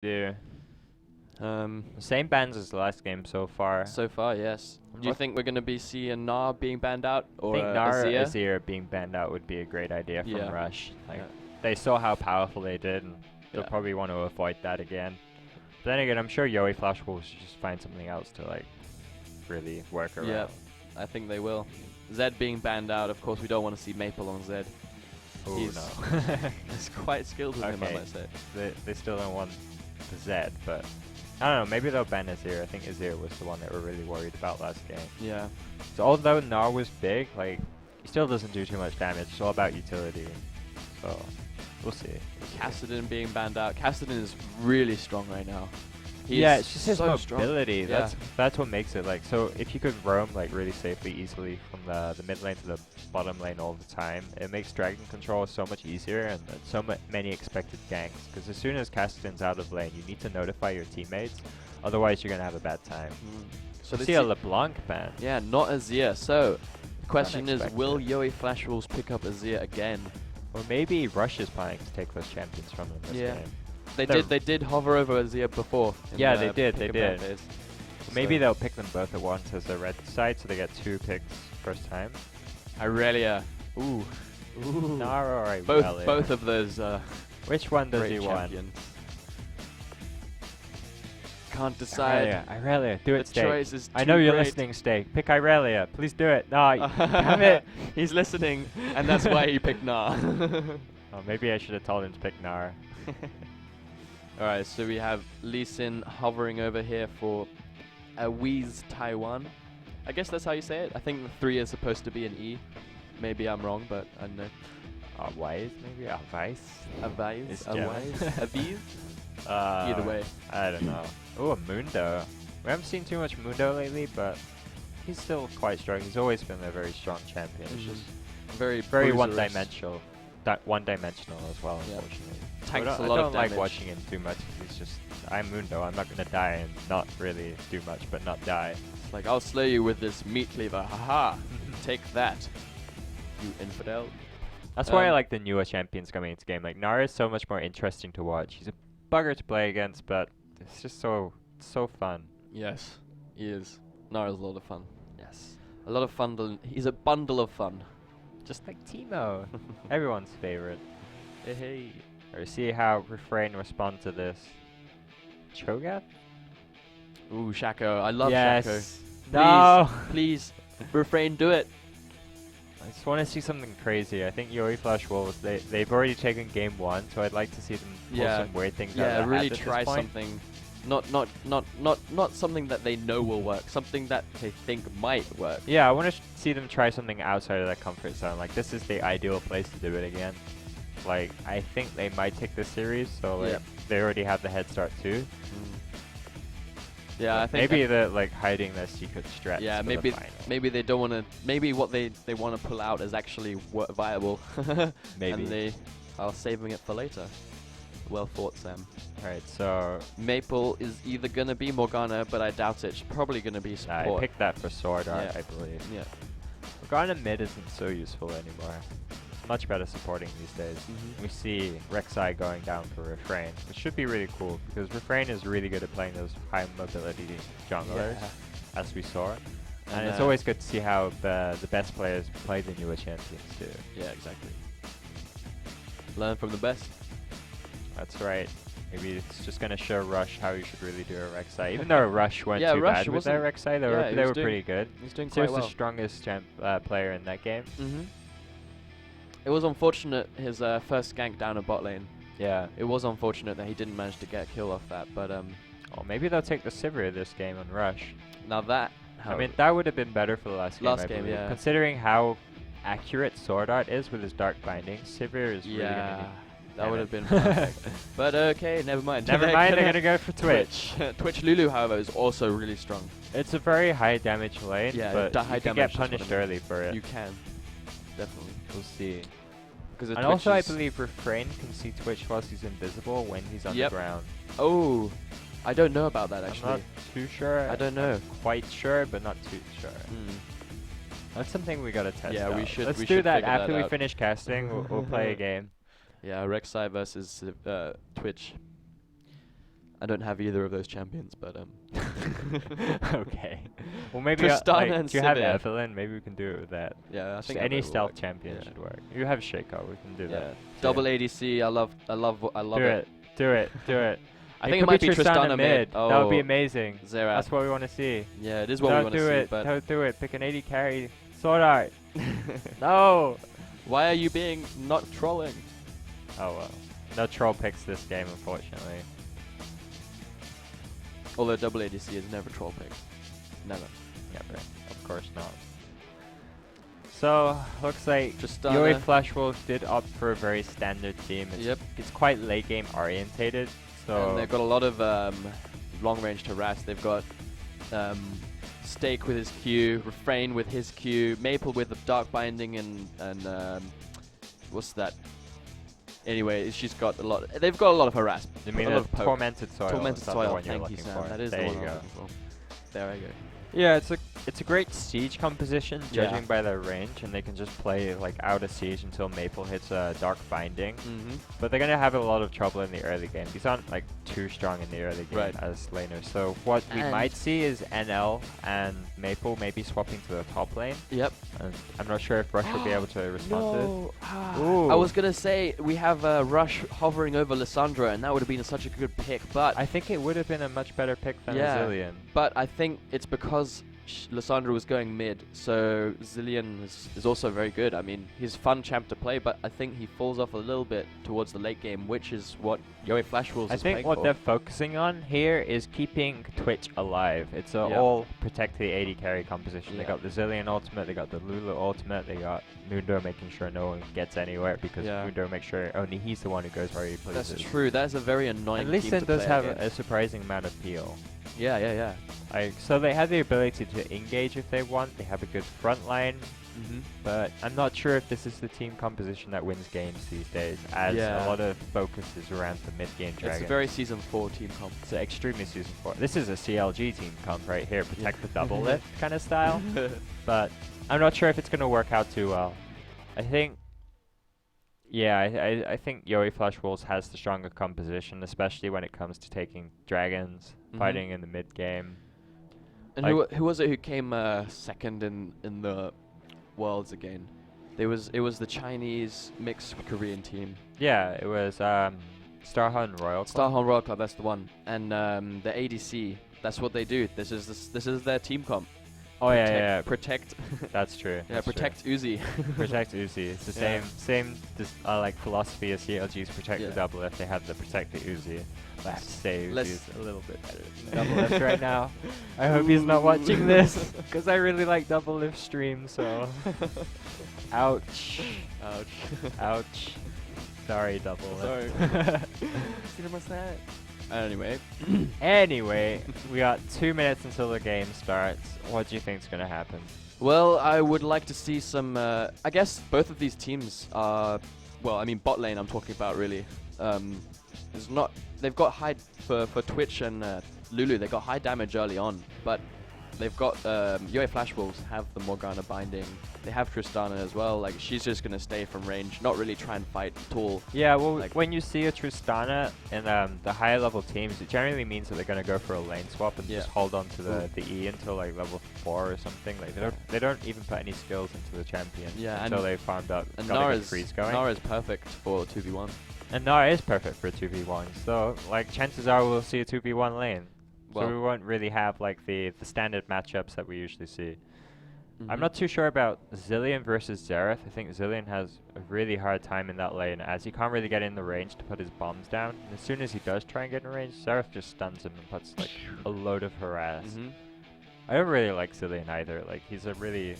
Yeah. Um, Same bans as the last game so far. so far, yes. Do you What- think we're going to be seeing Nar being banned out I or think Nar Azir? Azir being banned out would be a great idea from Yeah. Rush. Like Yeah. they saw how powerful they did, and they'll Yeah. probably want to avoid that again. But then again, I'm sure yoeFW will just find something else to like really work around. Yeah, I think they will. Zed being banned out, of course, we don't want to see Maple on Zed. Oh He's- no. He's quite skilled with him, I Okay. might say. They still don't want the Zed, but I don't know. Maybe they'll ban Azir. I think Azir was the one that we're really worried about last game. Yeah. So although Nar was big, like he still doesn't do too much damage. It's all about utility. So we'll see. Kassadin being banned out. Kassadin is really strong right now. Yeah, it's just his so strong. mobility. Yeah. That's what makes it like. So if you could roam like really safely, easily from the mid lane to the bottom lane all the time, it makes dragon control so much easier and so many expected ganks. Because as soon as Kassadin's out of lane, you need to notify your teammates. Otherwise, you're gonna have a bad time. So So they see a LeBlanc ban. yeah, not Azir. So the question is, will Unexpected. yoeFW pick up Azir again? Or maybe Rush is planning to take those champions from them this Yeah. game. They They're- did hover over Azir before. in Yeah, the they did, pick they and ban did. phase. Maybe So- they'll pick them both at once as a red side, so they get 2 picks first time. Irelia. Ooh. Ooh. Nara or Irelia? Both of those Which one does great he want? champions. Can't decide. Irelia, do The it, Steak. choice is I know too you're great. listening, Steak. Pick Irelia. Please do it. No, damn it. He's listening, and that's why he picked Nar. Oh, maybe I should have told him to pick Nara. Alright, so we have Lee Sin hovering over here for Wheeze Taiwan. I guess that's how you say it. I think the 3 is supposed to be an E. Maybe I'm wrong, but I don't know. Wise, maybe? Vice? A Vize? It's A German. Wise? A Vize? Either way. I don't know. Oh, a Mundo. We haven't seen too much Mundo lately, but he's still quite strong. He's always been a very strong champion. It's just Very very bruiserous. one-dimensional. One-dimensional as well, Yeah. unfortunately. Tanks I a lot don't of like damage. watching him too much. 'Cause he's just, I'm Mundo. I'm not gonna die and not really do much, but not die. It's like, I'll slay you with this meat cleaver. Haha. Take that, you infidel. That's why I Um, like the newer champions coming into game. Like Nara is so much more interesting to watch. He's a bugger to play against, but it's just so fun. Yes, he is. Nara's a lot of fun. Yes. A lot of fun. He's a bundle of fun. Just like Timo, everyone's favorite. Hey. Or see how Refrain respond to this. Cho'Gath? Ooh, Shaco. I love yes. Shaco. No. Please, refrain, do it. I just want to see something crazy. I think yoeFW Wolves, they've already taken game 1, so I'd like to see them pull Yeah. some weird things out Yeah, of their really hat at this try point. something. Not something that they know will work. Something that they think might work. Yeah, I want to see them try something outside of their comfort zone. Like, this is the ideal place to do it again. Like, I think they might take this series, so like, Yeah. they already have the head start too. Yeah, I think maybe they're like hiding their secret strats. yeah, for maybe the final. maybe they don't want to. Maybe what they want to pull out is actually viable. Maybe. And they are saving it for later. Well thought, Sam. Alright, so Maple is either gonna be Morgana, but I doubt it. She's probably gonna be I support. picked that for Sword Art, Yeah. I believe. Yeah. Morgana mid isn't so useful anymore. It's much better supporting these days. Mhm. We see Rek'Sai going down for Refrain, which should be really cool because Refrain is really good at playing those high mobility junglers, as we saw. And it's always good to see how the best players play the newer champions too. Yeah, exactly. Learn from the best. That's right. Maybe it's just going to show Rush how you should really do a Rek'Sai. Even though Rush weren't Yeah, too Rush bad with their wasn't- Rek'Sai, yeah, he they was were doing- pretty good. He's doing He quite was well. the strongest player in that game. Mhm. It was unfortunate his first gank down a bot lane. Yeah. It was unfortunate that he didn't manage to get a kill off that, but Oh, maybe they'll take the Sivir this game on Rush. now that I mean, that would have been better for the last game, Last I game, believe. yeah. Considering how accurate Sword Art is with his Dark Binding, Sivir is really yeah, going that Damn would it. have been perfect. But okay, never mind. to... Never mind, they're going to go for Twitch. Twitch Lulu, however, is also really strong. It's a very high damage lane, Yeah, but high you can damage get is what I punished mean. early for it. You can, definitely. We'll see. Because And also, I believe Refrain can see Twitch whilst he's invisible when he's Yep. underground. Oh, I don't know about that I'm actually. not too sure. I don't know. I'm quite sure, but not too sure. Hmm. That's something we gotta test Yeah, out. we should- Let's we do should that figure after that we out. finish casting. We'll play a game. Yeah, Rek'Sai versus Twitch. I don't have either of those champions, but Okay. Well, maybe Tristana and do you have Sivir. Evelyn? Maybe we can do it with that. yeah, I Just think any Evelyn will stealth work. champion Yeah. should work. You have Shaco. We can do Yeah. that. Double ADC. I love Do it. Do it. Do it. I think it could might be Tristana Tristana mid. That would be Oh, amazing. Xerath. That's what we want to see. Yeah, it is what we Don't want to do see. it. But Don't do it. Pick an 80 carry. Sword Art. No. why are you being not trolling? Oh well. No troll picks this game, unfortunately. Although double ADC is never troll pick. Never. Never. Of course not. So, looks like Tristana. yoeFW did opt for a very standard team. It's quite late game orientated. So And they've got a lot of long range to harass. They've got Stake with his Q, Refrain with his Q, Maple with the Dark Binding, and what's that? Anyway, she's got a lot. They've got a lot of harass. you mean a a lot of poke. Tormented Soil? Tormented is that Soil. the one you're Thank you, looking Sam. for? That is there the one you I'm go. looking for. There I go. Yeah, it's a great siege composition, Yeah. judging by their range, and they can just play like out of siege until Maple hits a Dark Binding. Mm-hmm. But they're gonna have a lot of trouble in the early game. These aren't like too strong in the early game Right. as laners. So what we And- might see is NL and Maple maybe swapping to the top lane. Yep. And I'm not sure if Rush will be able to respond to this. I was gonna say we have Rush hovering over Lissandra, and that would have been such a good pick, but I think it would have been a much better pick than Yeah. Zillion. But I think it's because Lissandra was going mid, so Zillion is also very good. I mean, he's fun champ to play, but I think he falls off a little bit towards the late game, which is what yoeFW I is think playing what for. they're focusing on here is keeping Twitch alive. It's a Yeah. all protect the 80 carry composition. They Yeah. got the Zillion ultimate, they got the Lulu ultimate, they got Mundo making sure no one gets anywhere because Yeah. Mundo makes sure only he's the one who goes where he pleases. That's true. That's a very annoying And Lee team Sin to does play have a against. surprising amount of peel. Yeah. So they have the ability to engage if they want. They have a good front line, Mm-hmm. but I'm not sure if this is the team composition that wins games these days, as Yeah. a lot of focus is around the mid-game It's dragons. a very Season 4 team comp. It's extremely Season 4. This is a CLG team comp right here, protect the double lift kind of style, but I'm not sure if it's going to work out too well. I think, I think yoeFW has the stronger composition, especially when it comes to taking dragons, fighting in the mid game. And who was it who came second in the Worlds again? It was the Chinese mixed Korean team. Yeah, it was Starhunt Royal Club. Starhorn Royal Club, that's the one. And the ADC, that's what they do. This is their team comp. Oh yeah. Protect. That's true. Yeah, that's true. protect Uzi. Protect Uzi. It's the Yeah. same like philosophy as CLG's protect Yeah. the double lift. They have the protect the Uzi. But I have to say Let's- Uzi's a little bit better than double lift right now. I hope he's not watching this because I really like double lift stream. So, ouch, Ouch. ouch. Sorry, double lift. Anyway. Anyway, we got 2 minutes until the game starts. What do you think's gonna happen? Well, I would like to see some. I guess both of these teams are. Well, I mean, bot lane. I'm talking about really. Is not. They've got high for Twitch and Lulu. They got high damage early on, but they've got yoeFW have the Morgana binding. They have Tristana as well. Like she's just gonna stay from range, not really try and fight at all. Yeah, well, Like- when you see a Tristana in the higher level teams, it generally means that they're gonna go for a lane swap and Yeah. just hold on to Ooh. the E until like level 4 or something. Like they don't even put any skills into the champion Yeah, until and- they farmed up. And got a good Nara's freeze going. Nara's perfect for 2v1. And Nara is perfect for a 2v1. So like chances are we'll see a 2v1 lane. So we Well, won't really have like the standard matchups that we usually see. I'm mhm. not too sure about Zillion versus Xerath. I think Zillion has a really hard time in that lane as he can't really get in the range to put his bombs down. And as soon as he does try and get in range, Xerath just stuns him and puts like a load of harass. Mhm. I don't really like Zillion either. Like he's a really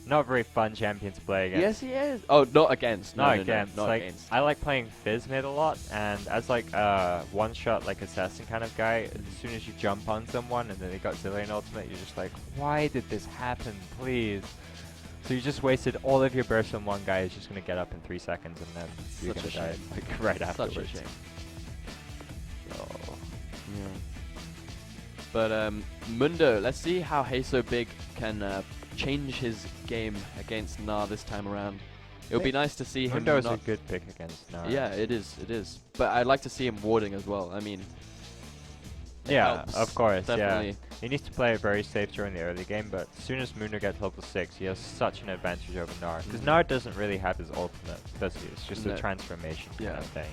not very fun champion to play Yes, against. he is. Oh, not against. Not No, against. not Like against. I like playing Fizz mid a lot, and as like a one-shot like assassin kind of guy, as soon as you jump on someone and then they got Zillion ultimate, you're just like, why did this happen? Please. So you just wasted all of your burst on one guy who's just gonna get up in 3 seconds and then you're Such gonna a die shame. like right Such afterwards. a shame. Yeah. But Mundo, let's see how Heiso Big can change his game against Na this time around. It would be nice to see him Mundo's a not. good pick against Nara. Yeah, it is. It is. But I'd like to see him warding as well. I mean, Yeah, helps, of course, definitely. yeah. He needs to play it very safe during the early game, but as soon as Mundo gets level 6, he has such an advantage over Gnar. Because Gnar doesn't really have his ultimate, does he? It's just a transformation kind of thing.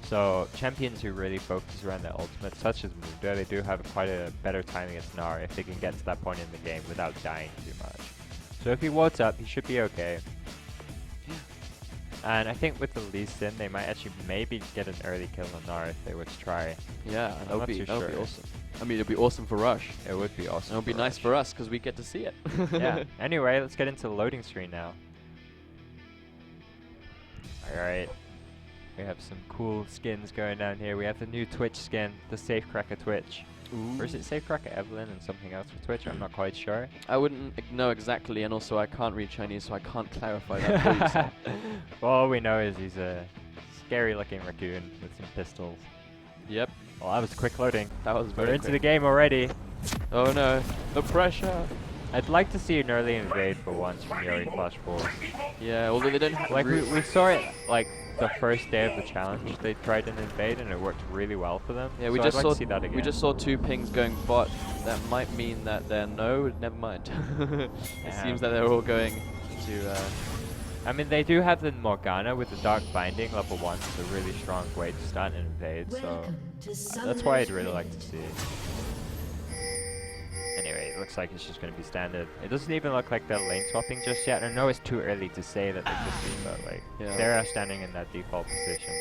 So champions who really focus around their ultimate, such as Mundo, they do have quite a better time against Gnar if they can get to that point in the game without dying too much. So if he wards up, he should be okay. And I think with the Lee Sin, they might actually maybe get an early kill on Gnar if they were to try. Yeah, I'm that not would too be sure. awesome. I mean, it'd be awesome for Rush. It would be awesome. It would be nice for us because we get to see it. Yeah. Anyway, let's get into the loading screen now. Alright. We have some cool skins going down here. We have the new Twitch skin, the Safecracker Twitch. Ooh. Or is it Safecracker Evelyn and something else for Twitch? I'm not quite sure. I wouldn't know exactly, and also I can't read Chinese, so I can't clarify that for you. So. Well, all we know is he's a scary-looking raccoon with some pistols. Yep. Well, that was quick loading. That was very We're into quick. the game already. Oh no, the pressure. I'd like to see an early invade for once from yoeFW. Yeah, although they don't have Like we saw it like the first day of the challenge. They tried an invade and it worked really well for them. Yeah, we so just I'd saw like to see that again. we just saw 2 pings going bot. That might mean that they're never mind. It seems that they're all going to. I mean, they do have the Morgana with the Dark Binding level 1. It's a really strong way to start an invade. So that's why I'd really like to see. Anyway, it looks like it's just going to be standard. It doesn't even look like they're lane swapping just yet. I know it's too early to say that they could be, but like they're standing in that default position.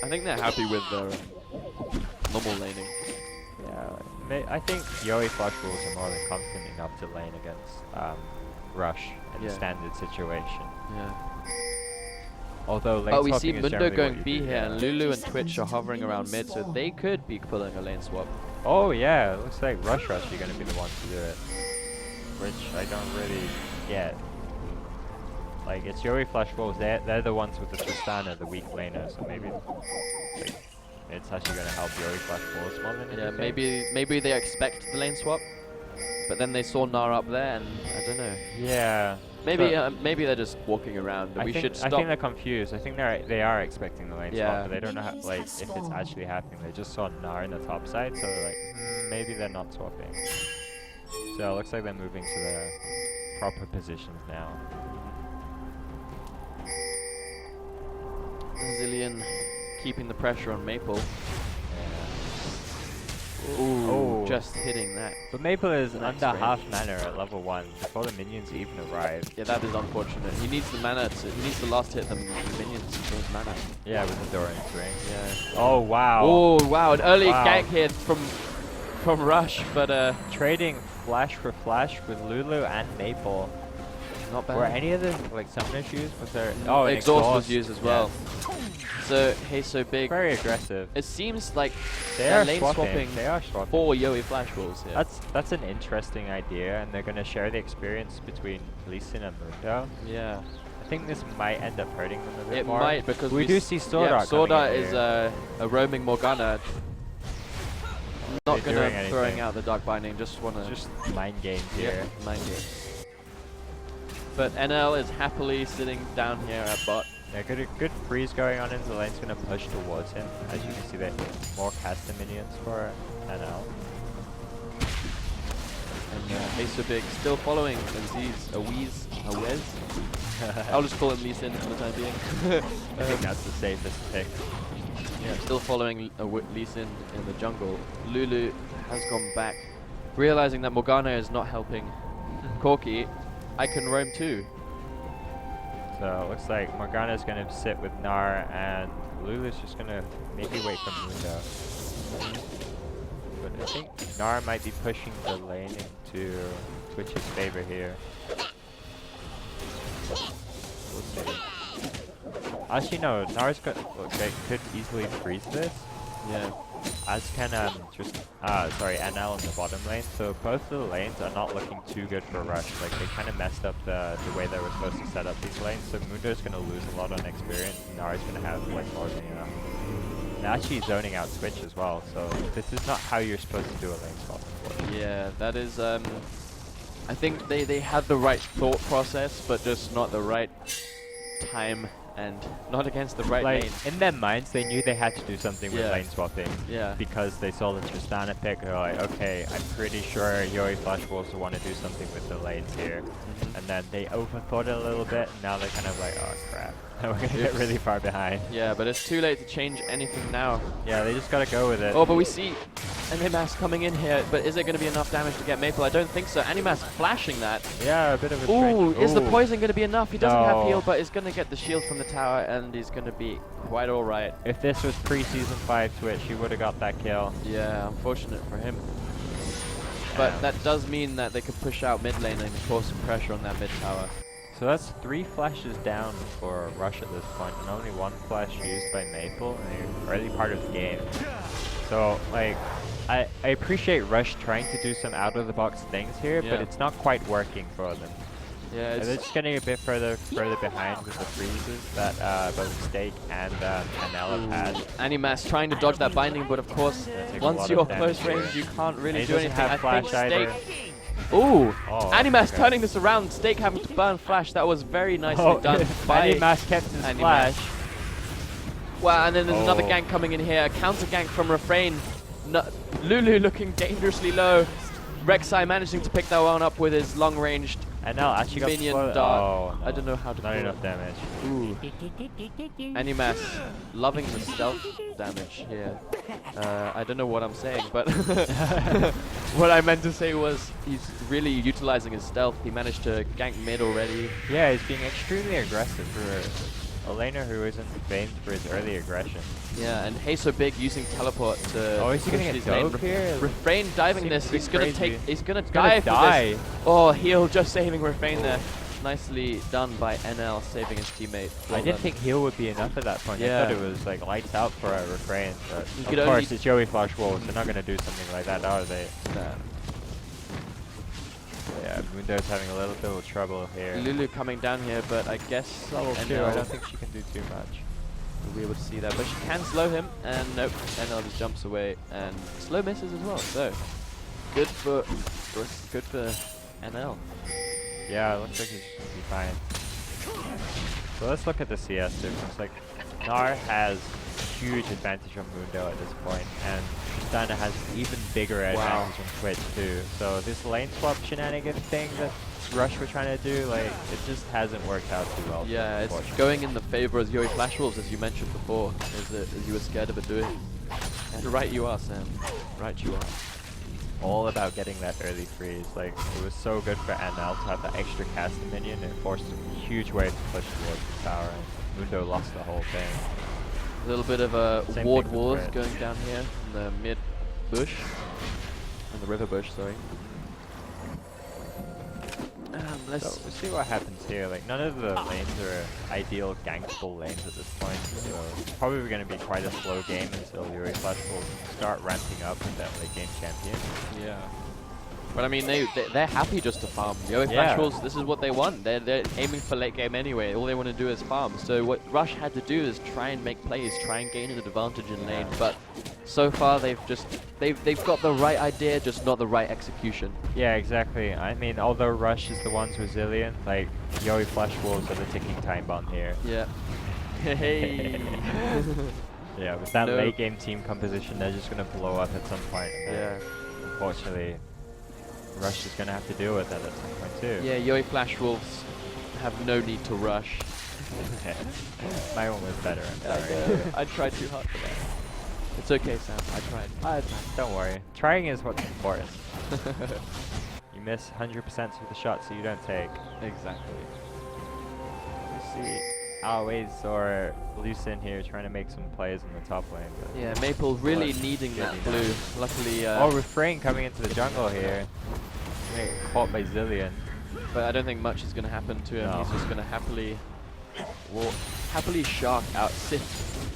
I think they're happy with their normal laning. Yeah, I think yoeFW are more than confident enough to lane against Rush in a standard situation. Yeah. Although lane But we see swapping is Mundo generally going what you B do, here, yeah. and Lulu and Twitch are hovering around mid, so they could be pulling a lane swap. Oh yeah, it looks like Rush are going to be the ones to do it. Which I don't really get. Like, it's yoeFW, they're the ones with the Tristana, the weak laner, so maybe like, it's actually going to help yoeFW more than Yeah, anything. maybe they expect the lane swap, but then they saw Gnar up there, and I don't know. Yeah. Maybe they're just walking around. And we should stop. I think they're confused. I think they are expecting the lane swap, but they don't know how, like if it's actually happening. They just saw Gnar in the top side, so they're like, maybe they're not swapping. So it looks like they're moving to their proper positions now. Zillion keeping the pressure on Maple. Yeah. Ooh, just hitting that. But Maple is Nice under range. half mana at level 1 before the minions even arrive. Yeah, that is unfortunate. He needs the mana he needs to last hit the minions for his mana. Yeah, with the Doran's ring. Yeah. Oh wow. Oh wow, an early Wow. gank hit from Rush, but Trading flash for flash with Lulu and Maple. not bad. Were any of the like summoners used? Was there? Oh, an exhaust was used as well. Yes. So hey, so big. Very aggressive. It seems like They they're are lane swapping They are swapping. 4 yoeFW balls here. That's an interesting idea, and they're going to share the experience between Lee Sin and Mundo. Yeah. I think this might end up hurting them a bit It more. might, because we do see Sword Art. Sword coming Art in is here. a roaming Morgana. Not They're gonna doing throwing anything. out the Dark Binding, just wanna Just mind games here. mind games. But NL is happily sitting down here at bot. Yeah, good freeze going on into the lane. It's going to push towards him. As you can see, there more caster minions for NL. And Hey So Big still following Aziz, Awez. I'll just call him Lee Sin for the time being. I think that's the safest pick. Yeah, still following Lee Sin in the jungle. Lulu has gone back, realizing that Morgana is not helping Corki. I can roam too. So it looks like Morgana's going to sit with Gnar, and Lulu's just going to maybe wait for Mundo. But I think Gnar might be pushing the lane into Twitch's favor here. We'll see. Actually, no, Gnar's could easily freeze this. Yeah. As can NL in the bottom lane. So both of the lanes are not looking too good for Rush. Like they kind of messed up the way they were supposed to set up these lanes. So Mundo's going to lose a lot on experience. And Gnar's going to have like more than enough. And actually zoning out Twitch as well. So this is not how you're supposed to do a lane swap. Yeah, that is. I think they had the right thought process, but just not the right time and not against the right Like, lane. in their minds, they knew they had to do something with Yeah. lane swapping. Yeah. Because they saw the Tristana pick, they're like, okay, I'm pretty sure yoeFW will also want to do something with the lanes here. Mhm. And then they overthought it a little bit, and now they're kind of like, oh crap, we're gonna get Oops. really far behind. Yeah, but it's too late to change anything now. Yeah, they just gotta go with it. Oh, but we see Animas coming in here, but is it going to be enough damage to get Maple? I don't think so. Animas flashing that. Yeah, a bit of a Ooh, strange. is the poison going to be enough? He doesn't have No. heal, but he's going to get the shield from the tower, and he's going to be quite alright. If this was pre-season 5 Twitch, he would have got that kill. Yeah, unfortunate for him. But that does mean that they could push out mid lane and cause some pressure on that mid tower. So that's 3 flashes down for Rush at this point, and only 1 flash used by Maple in the early part of the game. So, like, I appreciate Rush trying to do some out-of-the-box things here, Yeah. but it's not quite working for them. Yeah, And they're it's just getting a bit further behind with the freezes that both Stake and Canel have had. Animas trying to dodge that binding, but of course, That takes a once lot you're of damage close range, here. you can't really And he do doesn't anything. have I think flash either. Stake. Ooh, Oh, Animas okay. turning this around. Stake having to burn flash. That was very nicely Oh, done by Animas kept his Animas. flash. Wow, and then there's another Oh. gank coming in here. A counter gank from Refrain. No, Lulu looking dangerously low. Rek'Sai managing to pick that one up with his long-ranged And now actually got minion slowed- dart. Oh, no. I don't know how to Not call enough it. damage. Ooh. Animas loving the stealth damage here. I don't know what I'm saying, but what I meant to say was he's really utilizing his stealth. He managed to gank mid already. Yeah, he's being extremely aggressive for a laner who isn't famed for his early aggression. Yeah, and Hey So Big using teleport to Oh, is he push gonna get his lane. dove here? Refrain diving Seems this. a bit He's gonna crazy. take. He's gonna He's die gonna for die. this. Oh, heal just saving Refrain there. Nicely done by NL saving his teammate. I Well didn't done. think heal would be enough at that point. Yeah. I thought it was like lights out for a Refrain. But You of could course, only- it's yoeFW Wolves. They're not gonna do something like that, are they? Nah. Yeah, Mundo's having a little bit of trouble here. Lulu coming down here, but I guess Level 2, I NL don't think she can do too much. will be able to see that, but she can slow him, and nope, NL just jumps away and slow misses as well. So good for NL. Yeah, it looks like he should be fine. So let's look at the CS difference. Like, Gnar has huge advantage on Mundo at this point, and Tristana has even bigger advantage on Twitch too. So this lane swap shenanigan thing that Rush were trying to do, like, it just hasn't worked out too well. Yeah, it's unfortunately. going in the favor of yoeFW Wolves, as you mentioned before, as you were scared of it doing. And right you are, Sam. Right you are. All about getting that early freeze. Like, it was so good for NL to have that extra caster minion. It forced a huge wave to push towards the tower, and Mundo lost the whole thing. A little bit of a Same ward thing with wars Red. going down here in the mid bush. In the river bush, sorry. Let's So we'll see what happens here. Like, none of the lanes are ideal gankable lanes at this point, so it's probably going to be quite a slow game until yoeFW will start ramping up with that late game champion. Yeah. But I mean, they're happy just to farm. yoeFW Yeah. Wolves, this is what they want. They're aiming for late game anyway. All they want to do is farm. So what Rush had to do is try and make plays, try and gain an advantage in lane. But so far they've got the right idea, just not the right execution. Yeah, exactly. I mean, although Rush is the one's resilient, like, yoeFW Wolves are the ticking time bomb here. Yeah. Hey. Yeah, with that No. late game team composition, they're just going to blow up at some point. and Yeah. Unfortunately, Rush is going to have to deal with that at some point too. Yeah, yoeFW Wolves have no need to rush. My one was better, I'm sorry. I tried too hard for that. It's okay, Sam. I tried. Don't worry. Trying is what's important. You miss 100% of the shots that you don't take. Exactly. You see Always or Lucin here trying to make some plays in the top lane. But Yeah, Maple really But needing that really blue. Luckily, oh, Refrain coming into the jungle here. Getting caught by Zillion. but I don't think much is going to happen to him. No. He's just going to happily shark out.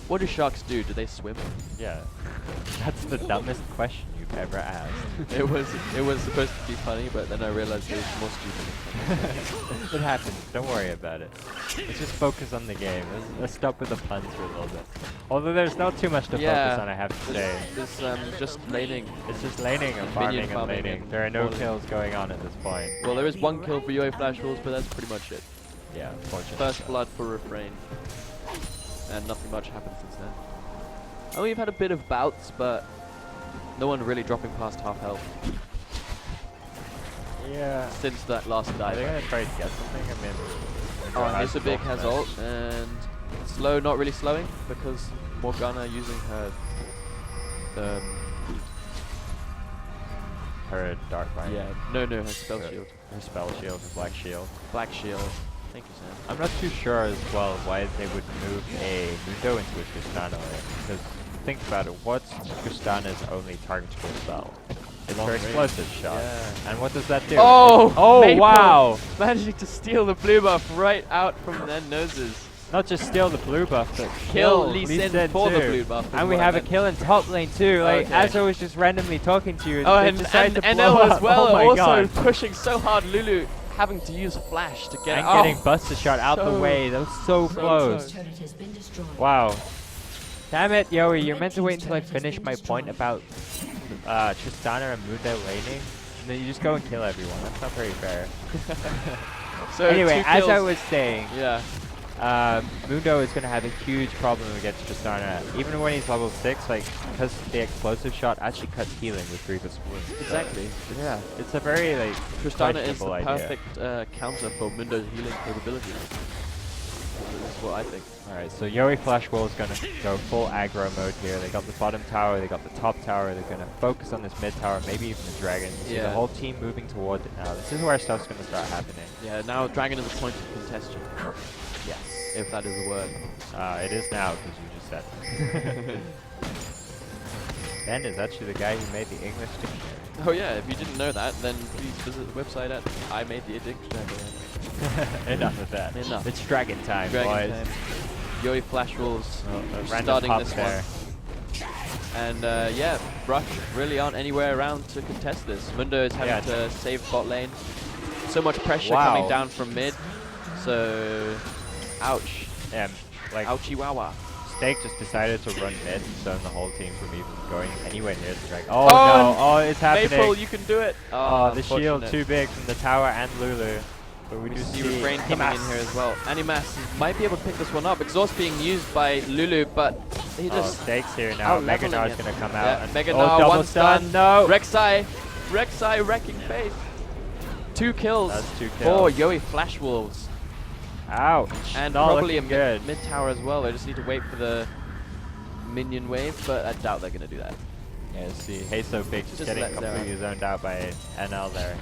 What do sharks do? Do they swim? Yeah. That's the dumbest question you've ever asked. it was supposed to be funny, but then I realized it was more stupid. It happens. Don't worry about it. Let's just focus on the game. Let's stop with the puns for a little bit. Although there's not too much to focus on, I have to say. This just laning. It's just laning and farming and farming laning. and There are no falling. kills going on at this point. Well, there is one kill for yoeFW Wolves, but that's pretty much it. Yeah, unfortunately. First blood for Refrain. and nothing much happened since then. And we've had a bit of bouts, but no one really dropping past half health Yeah. since that last Are dive. they gonna try to get something? I mean, Oh, and has Isabig has ultimate. ult, and slow, not really slowing, because Morgana using her Her dark vine. yeah, no, her spell Her- shield. Her spell shield, her black shield. Black shield. Thank you, Sam. I'm not too sure as well why they would move a Mundo into a Tristana lane. Because think about it, what's Tristana's only targetable spell? It's Long her range. explosive shot. Yeah. And what does that do? Oh! Oh, Maple wow! Managing to steal the blue buff right out from their noses. Not just steal the blue buff, but Kill Lee Lee Sin Sin for the too. blue buff. is And we what I have a meant. kill in top lane too. Like, Okay. as I was just randomly talking to you, Oh, they and decided to NL blow as up. well, Oh my also god. pushing so hard. Lulu having to use flash to get And out. getting Buster shot out the So- way. That was so so close. close. Turret has been destroyed. Wow. Damn it, Yoey, you're meant to wait until I finish my point about Tristana and Mundo laning. And then you just go and kill everyone. That's not very fair. So Anyway, 2 as I kills. was saying, Yeah. Mundo is going to have a huge problem against Tristana. Even when he's level 6, like, because the explosive shot actually cuts healing with Reaper's Wound. Exactly. Yeah, it's a very, like, Tristana is the questionable idea. perfect counter for Mundo's healing capabilities. This is what I think. Alright, so Yoey Flash Wall is going to go full aggro mode here. They got the bottom tower, they got the top tower, they're going to focus on this mid tower, maybe even the dragon. You see the Yeah. whole team moving towards it now. This is where stuff's going to start happening. Yeah, now Dragon is a point of contention, Yes. if that is a word. It is now, because you just said it. Ben is actually the guy who made the English dictionary. Oh yeah, if you didn't know that, then please visit the website at I Made the Dictionary. Enough of that. Enough. It's dragon time, Dragon boys. time. Yoey Flash Wolves Oh, a random starting pop this there. one. And yeah, Rush really aren't anywhere around to contest this. Mundo is having Yeah. to save bot lane. So much pressure Wow. coming down from mid. So, ouch. Yeah, like, Ouchie wawa. Steak just decided to run mid and stun the whole team from even going anywhere near the dragon. Oh, Oh, no, oh, it's happening. Maple, you can do it. Oh, the shield unfortunate. too big from the tower and Lulu. But we We do see see Refrain coming in here as well. Animas might be able to pick this one up. Exhaust being used by Lulu, but he Oh, just Steak's here now. out-leveling Meganar's it. going to come Yeah, out. And Meganar, double one stun. No. Rek'Sai wrecking face. 2 kills That's 2 for kills. Yoey Flash Wolves. Ouch. And Not probably a looking good. mid tower as well. They just need to wait for the minion wave, but I doubt they're going to do that. Yeah, see, Hey So Big just Just getting let Zara. completely zoned out by NL there.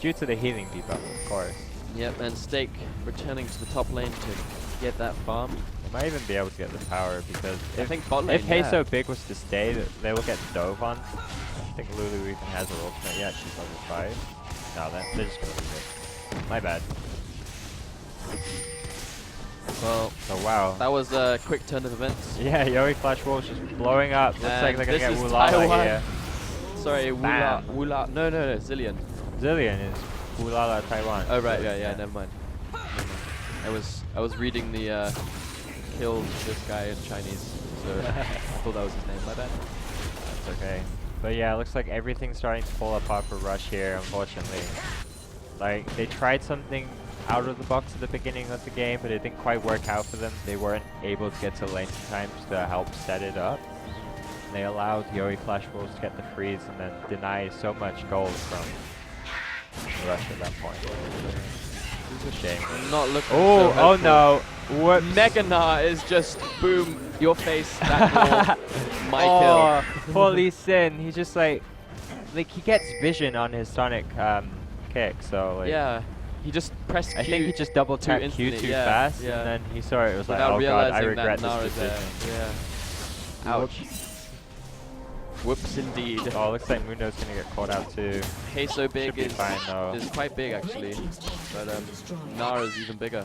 Due to the healing debuff, of course. Yep, and Steak returning to the top lane to get that farm. They might even be able to get the power because I if, think bot lane, if Hey yeah. So Big was to stay, they will get dove on. I think Lulu even has her ultimate. Yeah, she's level 5. No, they're just going to leave it. My bad. Well, Oh, wow. that was a quick turn of events. Yeah, Yoey Flash Wall's just blowing up. Looks like And they're going to this get is Wulala Taiwan. here. Sorry, Bam. Wula. No, Zillion. Zillion is Wulala Taiwan. Oh right, yeah, never mind. I was reading the killed this guy in Chinese, so I thought that was his name. My bad. That's okay. But yeah, it looks like everything's starting to fall apart for Rush here, unfortunately. Like, they tried something out of the box at the beginning of the game, but it didn't quite work out for them. They weren't able to get to lane in time to help set it up. And they allowed Yoey Flash Wolves to get the freeze and then deny so much gold from Rush at that point. It's a shame. I'm not looking. Oh, so oh hopeful. no. Whoops. Meganar is just boom, your face, that wall, my Oh, poor Lee Sin. He's just like he gets vision on his Sonic kick, so kill. like Yeah, he just pressed Q I think he just double tapped Q instantly, too yeah, fast, yeah. and then he saw it. It was like, without oh god, realizing I regret that this Nara's there. decision. Yeah. Ouch. Whoops, indeed. Oh, looks like Mundo's gonna get caught out too. Hey, so big Should be is fine though. quite big actually, but Nara's even bigger.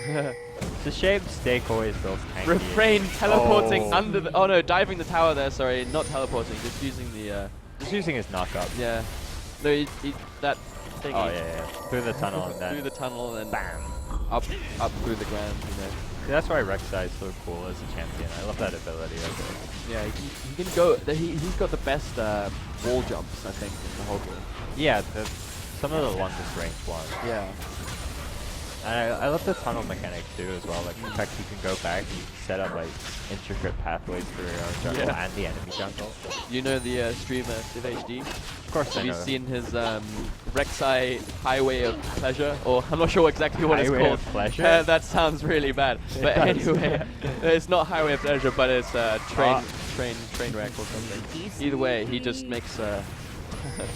It's a shame Steak always builds tanky. Refrain teleporting Oh. under the. Oh no, diving the tower there. Sorry, not teleporting, just using the. Just using his knockup. Yeah. No, that thingy. Oh yeah. Through the tunnel and then Through the tunnel and bam. up through the ground. You know. See, that's why Rek'Sai is so cool as a champion. I love that ability. Yeah, he can go. He's got the best wall jumps, I think, in the whole game. Yeah, some of the longest range ones. Yeah. And I love the tunnel mechanic too as well. Like the fact you can go back and you can set up like intricate pathways for your own jungle and the enemy jungle. You know the streamer CivHD? Of course I Have know. you seen his Rek'Sai Highway of Pleasure? Or I'm not sure exactly what it's Highway called. of Pleasure? That sounds really bad. But anyway, it's not Highway of Pleasure, but it's train wreck or something. Either way, he just makes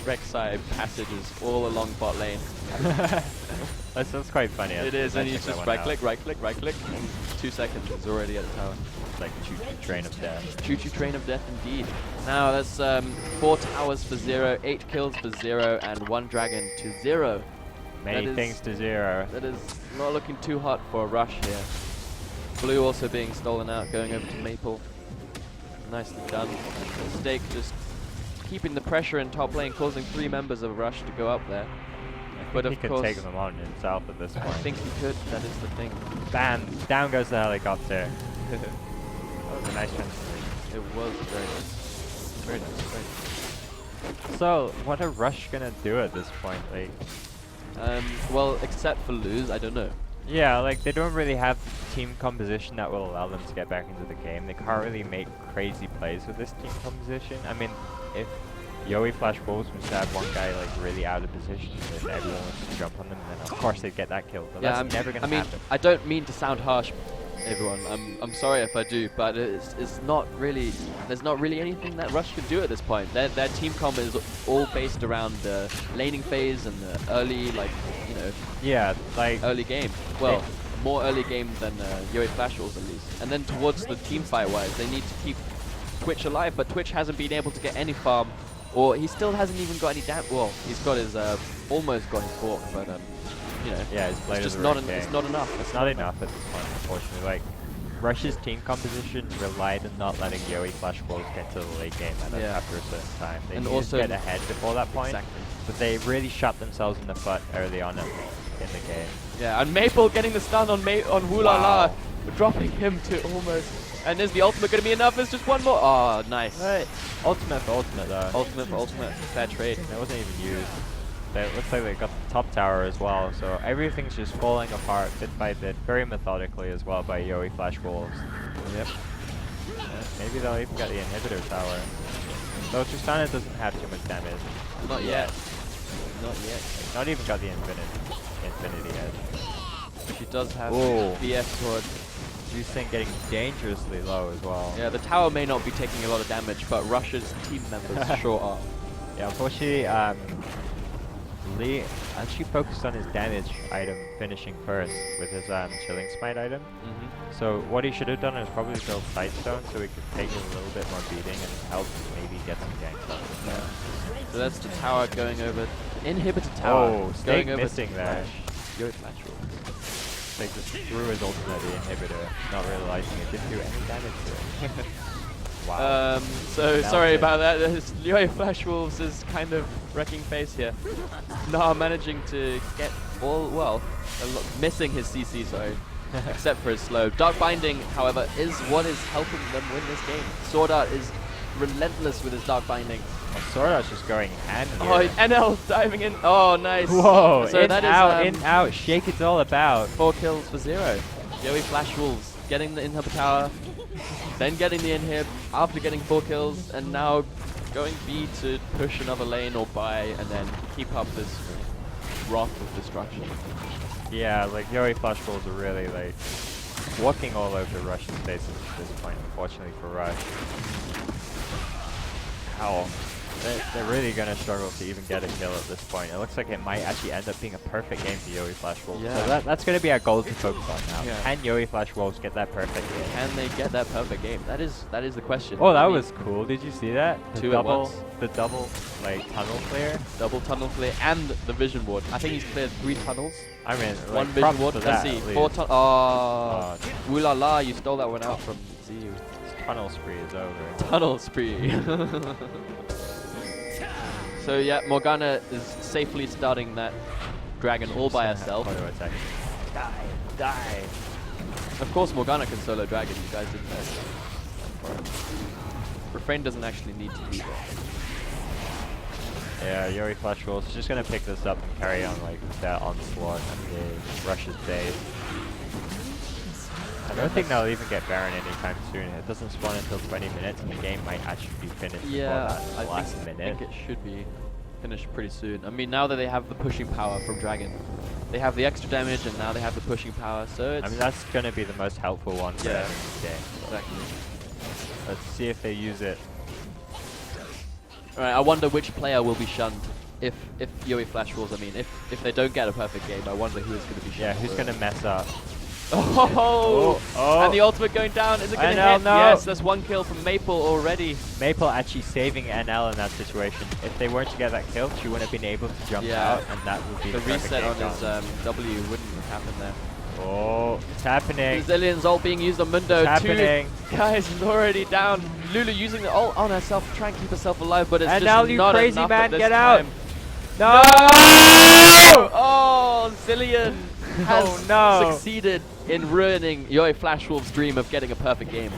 Rek'Sai passages all along bot lane. That's quite funny. It is, and you check that just one right click, and 2 seconds it's already at the tower. It's like choo-choo train of death. Choo-choo train of death indeed. Now that's 4 towers for 0, 8 kills for 0, and 1 dragon to 0. Many things to 0. That is not looking too hot for a rush here. Blue also being stolen out, going over to Maple. Nicely done. Stake just keeping the pressure in top lane, causing 3 members of Rush to go up there. But He of could course, take them on himself at this I point. think he could. That is the thing. Bam! Down goes the helicopter. That was a nice transformation. It was very nice. Very nice. Very nice. So, what are Rush gonna do at this point? Like, Well, except for lose, I don't know. yeah, like they don't really have team composition that will allow them to get back into the game. They can't really make crazy plays with this team composition. I mean, if yoeFW was to have one guy like really out of position and everyone wants to jump on them, then of course they'd get that kill. But Yeah, that's never gonna happen. I don't mean to sound harsh, everyone. I'm sorry if I do, but it's not really. There's not really anything that Rush can do at this point. Their team combo is all based around the laning phase and the early, like, you know, Yeah, like early game. Well, more early game than yoeFW at least. And then towards the team fight wise, they need to keep Twitch alive, but Twitch hasn't been able to get any farm, or he still hasn't even got any damage. Well, he's got his almost got his fork, but you know, yeah, his it's just not it's not enough. It's not enough at this point, unfortunately. Like, Rush's team composition relied on not letting yoeFW get to the late game after a certain time. They And needed also to get ahead before that point, Exactly. but they really shot themselves in the foot early on in the game. Yeah, and Maple getting the stun on Wulala, Wow. dropping him to almost. And is the ultimate going to be enough? There's just one more. Oh, nice. Right. Ultimate for ultimate though. Ultimate for ultimate. Fair trade. That wasn't even used. It looks like they got the top tower as well, so everything's just falling apart bit by bit, very methodically as well by yoeFW. Yep. Yeah, maybe they'll even get the inhibitor tower. Though Tristana doesn't have too much damage. Not yet. Not yet. Not even got the infinity edge. She does have Ooh. BF sword. This thing getting dangerously low as well. Yeah, the tower may not be taking a lot of damage, but Russia's team members sure are. Yeah, unfortunately, Lee actually focused on his damage item finishing first with his chilling smite item. So what he should have done is probably build Sightstone so he could take a little bit more beating and help maybe get some ganks out. Yeah. So that's the tower going over. Inhibitor tower. Oh, Snake going over missing there. yoeFW. Like just threw his ultimate at the inhibitor, not realizing it didn't do any damage to it. Wow. So That sorry was it. about that. yoeFW is kind of wrecking face here. Nah, managing to get missing his CC, sorry. Except for his slow. Dark Binding, however, is what is helping them win this game. Sword Art is relentless with his Dark Binding. Oh, Sword Art's just going hand here. Oh, NL diving in. Oh, nice. Whoa, So that is in, out, shake it's all about. 4 kills for 0. yoeFW getting the inhib tower, then getting the inhib, after getting 4 kills, and now going B to push another lane or buy, and then keep up this wrath of destruction. Yeah, like yoeFW are really like walking all over Russian spaces at this point, unfortunately for Rush. Ow. They're really going to struggle to even get a kill at this point. It looks like it might actually end up being a perfect game for yoeFW. Yeah. So that's going to be our goal to focus on now. Yeah. Can yoeFW get that perfect game? Can they get that perfect game? That is the question. Oh, that I mean, was cool. Did you see that? Two at once. The double, like, tunnel clear. double tunnel clear and the vision ward. I think he's cleared 3 tunnels. I mean, One like, vision props ward. to Let's that, see. at 4 least. tunnels. Oh, Wulala, you stole that one out from ZU. Tunnel spree is over. Tunnel spree. So yeah, Morgana is safely starting that dragon all by herself. Auto attack. Die. Of course, Morgana can solo dragon. You guys didn't know. Refrain doesn't actually need to be there. Yeah, yoeFW is just gonna pick this up and carry on like that onslaught and the Rush's base. I don't think they'll even get Baron anytime soon. It doesn't spawn until 20 minutes, and the game might actually be finished before that last minute. I think it should be finished pretty soon. I mean, now that they have the pushing power from Dragon, they have the extra damage, and now they have the pushing power. So it's, I mean, that's gonna be the most helpful one for them in this game. Exactly. Let's see if they use it. Alright, I wonder which player will be shunned if yoeFW, I mean, if they don't get a perfect game. I wonder who is going to be shunned. Yeah, who's gonna mess up? Oh! Oh! And the ultimate going down. Is it going to hit? No. Yes, there's one kill from Maple already. Maple actually saving NL in that situation. If they weren't to get that kill, she wouldn't have been able to jump out, and that would be the perfect reset on game his done. W wouldn't have happened there. Oh, it's happening. Brazilian's ult being used on Mundo. It's happening. Two guys is already down. Lulu using the ult on herself to try and keep herself alive, but it's And just now you not crazy enough man, at this get out. time. No! Oh, Zillion has Oh, no. succeeded in ruining yoeFW's dream of getting a perfect game.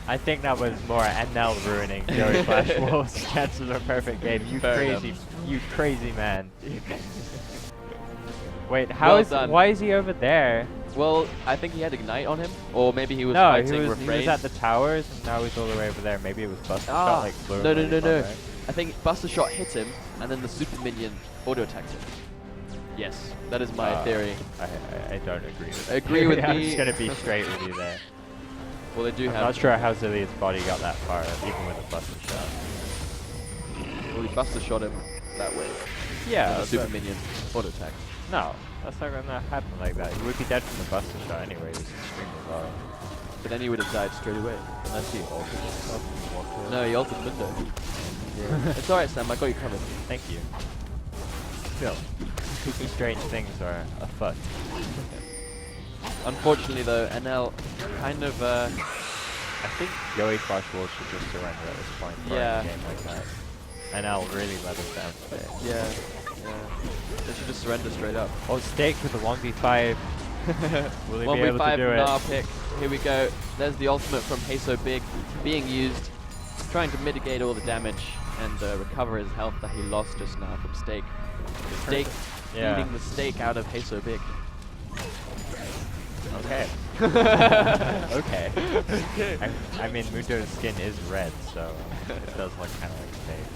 I think that was more NL ruining yoeFW's chance of a perfect game. You Fair crazy man. Wait, Well done. why is he over there? Well, I think he had Ignite on him, or maybe he was No, fighting he was Refrain. at the towers, and now he's all the way over there. Maybe it was Buster Shot, like flew No. away from there. I think Buster Shot hit him, and then the super minion auto attacked him. Yes, that is my theory. I don't agree with that. Agree with I'm me. just gonna be straight with you there. Well, they do I'm have. not sure how Zillion's body got that far, even with a Buster Shot. Well, he Buster Shot him that way. Yeah, And the super but minion auto attack. no, that's not gonna happen like that. He would be dead from the Buster Shot anyway. He's extremely low. But then he would have died straight away. Unless he altered himself and walked away. No, he ulted Mundo. It's alright, Sam. I got you covered. Thank you. Still, spooky strange things are afoot. Unfortunately, though, NL kind of. I think yoeFW should just surrender at this point for Yeah. a game like that. NL really let us down today. Yeah. They should just surrender straight up. Oh, Stake with a 1v5. Will he be able to 1v5 do it? Nar pick. Here we go. There's the ultimate from Heso Big being used, trying to mitigate all the damage and recover his health that he lost just now from Stake. Stake eating the steak out of Heso Big. Okay. Okay. I mean, Mundo's skin is red, so it does look kind of like steak.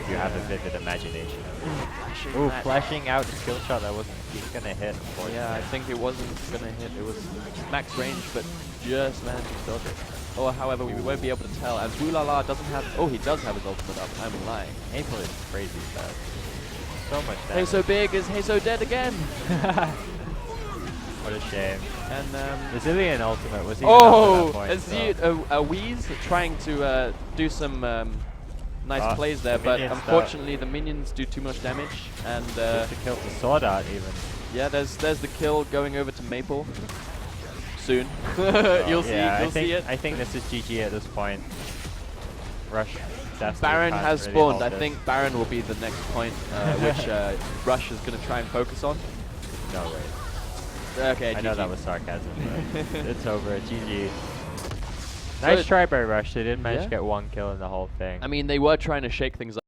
If you have a vivid imagination of it. Ooh, flashing out a skill shot that wasn't gonna hit, unfortunately. Yeah, I think it wasn't gonna hit. It was max range, but just managed to dodge it. Or however, we won't be able to tell. As Wulala doesn't have. Oh, he does have his ultimate up. I'm lying. Maple is crazy bad. So much damage. Heso Big is Heso dead again. What a shame. And The Zillion ultimate was even up at that point. as a Wheeze trying to do some nice plays there, but unfortunately the minions do too much damage. And just to kill the sword art even. yeah, there's the kill going over to Maple. Soon, you'll see it. I think this is GG at this point. Rush. Baron can't has really spawned. hold I this. think Baron will be the next point, which Rush is going to try and focus on. No way. Okay, I know GG. that was sarcasm, but it's over. GG. Nice try by Rush. They did manage to get one kill in the whole thing. I mean, they were trying to shake things up.